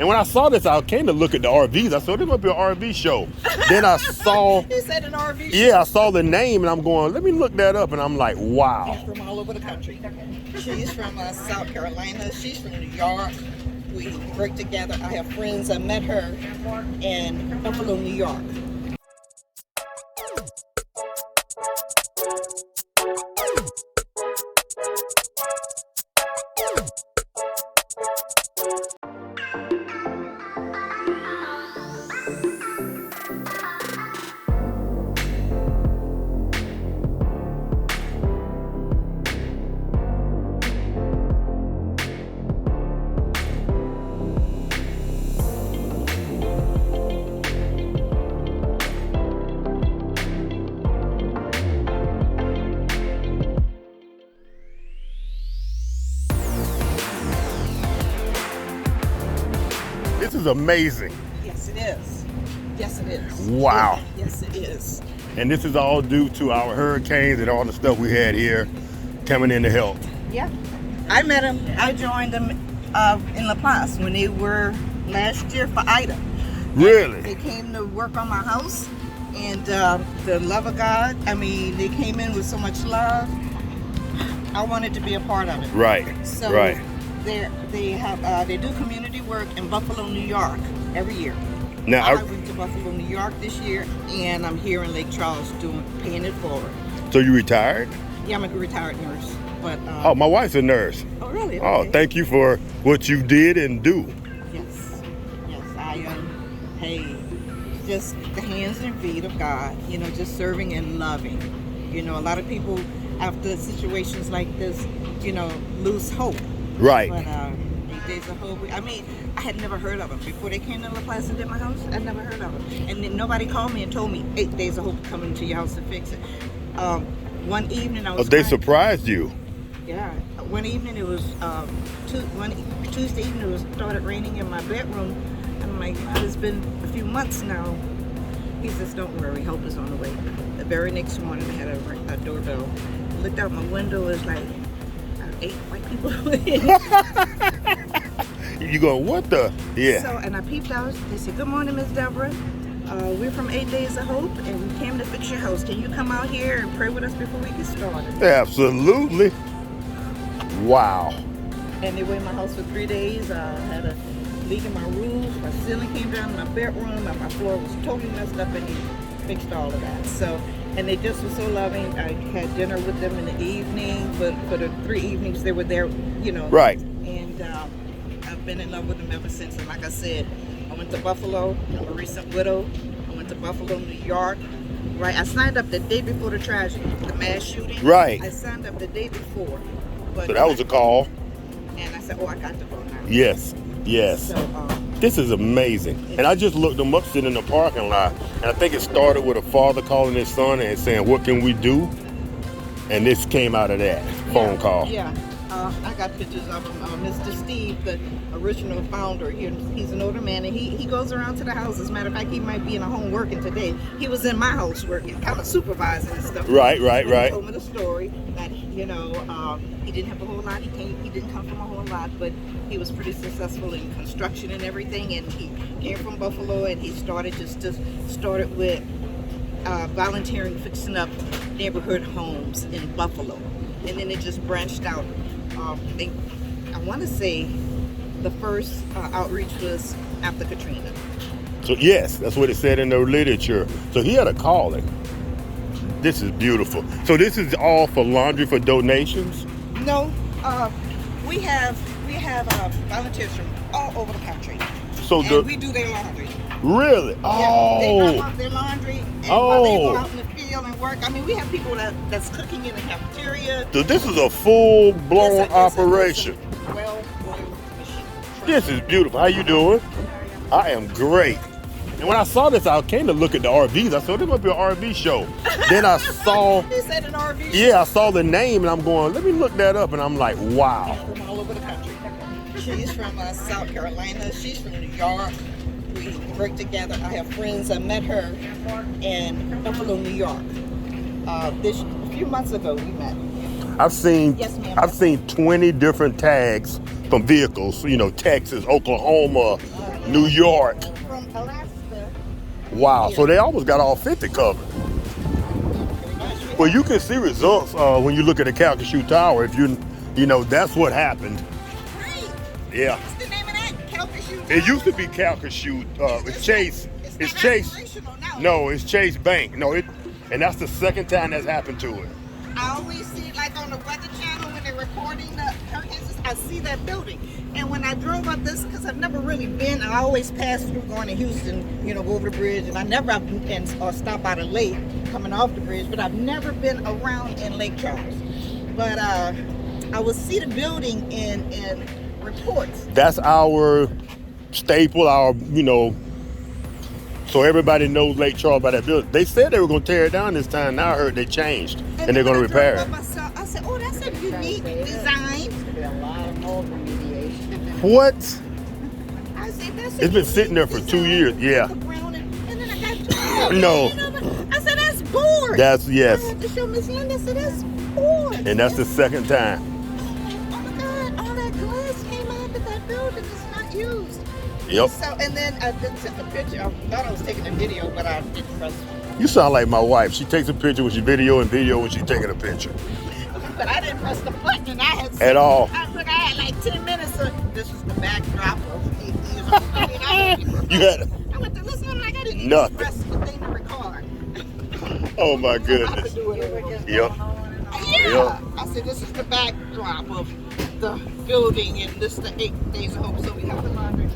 And when I saw this, I came to look at the RVs. I said, this must be an RV show. Then I saw... You said an RV show? Yeah, I saw the name, and I'm going, let me look that up. And I'm like, wow. She's from all over the country. She's from South Carolina. She's from New York. We work together. I have friends. I met her in Buffalo, New York. This is amazing. Yes, it is. Yes, it is. Wow. Yes, it is. And this is all due to our hurricanes and all the stuff we had here coming in to help. Yeah. I met him. I joined them in La Paz when they were last year for Ida. Really? They came to work on my house, and the love of God. I mean, they came in with so much love. I wanted to be a part of it. Right. So right. They do community work in Buffalo, New York every year. Now I went to Buffalo, New York this year, and I'm here in Lake Charles paying it forward. So you retired? Yeah, I'm a retared nurse. But oh, my wife's a nurse. Oh, really? Okay. Oh, thank you for what you did and do. Yes, I am. Hey, just the hands and feet of God. You know, just serving and loving. You know, a lot of people after situations like this, you know, lose hope. Right. But 8 Days of Hope. I mean, I had never heard of them before they came to La Paz and did my house. I'd never heard of them, and then nobody called me and told me 8 Days of Hope coming to your house to fix it. One evening I was. Oh, they surprised you. Yeah. One evening it was Tuesday evening it started raining in my bedroom. I'm like, it's been a few months now. He says, "Don't worry, help is on the way." The very next morning I had a doorbell. Looked out my window, it was like 8 white people. You going, what the? Yeah. So, and I peeped out. They said, "Good morning, Miss Deborah. We're from 8 Days of Hope, and we came to fix your house. Can you come out here and pray with us before we get started?" Absolutely. Wow. And they were in my house for 3 days. I had a leak in my roof. My ceiling came down in my bedroom, and my floor was totally messed up, and he fixed all of that. So, and they just were so loving. I had dinner with them in the evening. For the 3 evenings they were there, you know. Right. And I've been in love with them ever since. And like I said, I went to Buffalo. I'm a recent widow. I went to Buffalo, New York. Right. I signed up the day before the tragedy, the mass shooting. Right. I signed up the day before. But So that was a call. And I said, "Oh, I got to go now." Yes. Yes. So, this is amazing. And I just looked them up sitting in the parking lot. And I think it started with a father calling his son and saying, "What can we do?" And this came out of that phone call. Yeah. I got pictures of him. Mr. Steve, the original founder, he's an older man, and he goes around to the house. As a matter of fact, he might be in a home working today. He was in my house working, kind of supervising and stuff. Right. He told me the story that, you know, he didn't have a whole lot. He didn't come from a whole lot, but he was pretty successful in construction and everything. And he came from Buffalo, and he started with volunteering, fixing up neighborhood homes in Buffalo. And then it just branched out. I want to say the first outreach was after Katrina. So yes, that's what it said in the literature. So he had a calling. This is beautiful. So this is all for laundry for donations? No, we have volunteers from all over the country. So and we do their laundry. Really? Yeah, they Oh. drop off their laundry, and while they go out in the field and work. I mean, we have people that's cooking in the cafeteria. So this is a full-blown operation. Well-oiled machine. This is beautiful. How you doing? I am great. And when I saw this, I came to look at the RVs. I said, this must be an RV show. Then I saw... They said an RV show. Yeah, I saw the name, and I'm going, let me look that up. And I'm like, wow. From all over the country. She's from South Carolina. She's from New York. We work together. I have friends. I met her in Buffalo, New York. A few months ago, we met. I've seen Yes, ma'am. I've seen 20 different tags from vehicles. You know, Texas, Oklahoma, New York. From Alaska. Wow. So they almost got all 50 covered. Well, you can see results when you look at the Calcasieu Tower. If you know, that's what happened. Right. Yeah. What's the name of that? Calcasieu Tower? It used to be Calcasieu. It's Chase. It's not Chase. operational now. No, it's Chase Bank. No, and that's the second time that's happened to it. I always see, like on the Weather Channel when they're recording the hurricanes, I see that building. And when I drove up this, because I've never really been, I always pass through going to Houston, you know, go over the bridge, and I never or stop by the lake coming off the bridge, but I've never been around in Lake Charles. But I will see the building in reports. That's our staple, our, you know, so everybody knows Lake Charles by that building. They said they were going to tear it down this time. Now I heard they changed, and they're going to repair it. I said, oh, that's a unique design. A lot of mold remediation. What? I said, that's It's been sitting there for 2 years. Yeah. And then I got No. I said, that's board. That's, yes. I had to show Miss Linda. I said, that's board. And that's the second time. Oh my God, all that glass came out of that building. It's not used. Yep. So, and then I did take a picture. I thought I was taking a video, but I didn't press. You sound like my wife. She takes a picture when she video and video when she's taking a picture. But I didn't press the button. I had At all. I had like 10 minutes of this is the backdrop of it. You had I went to listen. I'm like, I didn't nothing. even press the thing to record. Oh my I have goodness. to do it over. Yep. Yeah. Yep. I said, this is the backdrop of the building, and this is the 8 days of hope. So we have the laundry.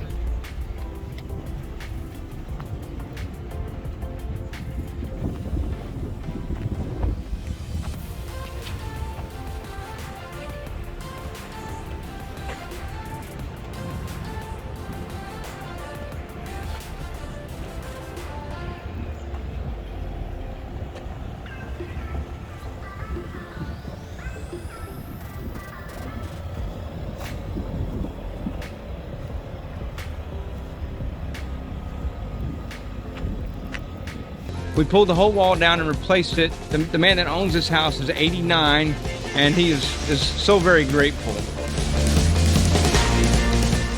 We pulled the whole wall down and replaced it. The man that owns this house is 89, and he is so very grateful.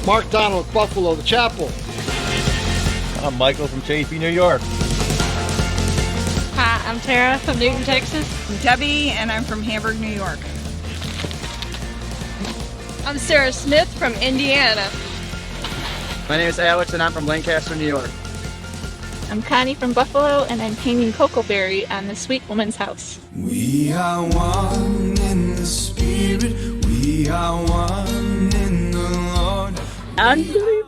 Mark Donald, Buffalo, the Chapel. I'm Michael from Chafee, New York. Hi, I'm Tara from Newton, Texas. I'm Debbie, and I'm from Hamburg, New York. I'm Sarah Smith from Indiana. My name is Alex, and I'm from Lancaster, New York. I'm Connie from Buffalo, and I'm painting Cocoberry on the Sweet Woman's House. We are one in the Spirit. We are one in the Lord. Unbelievable.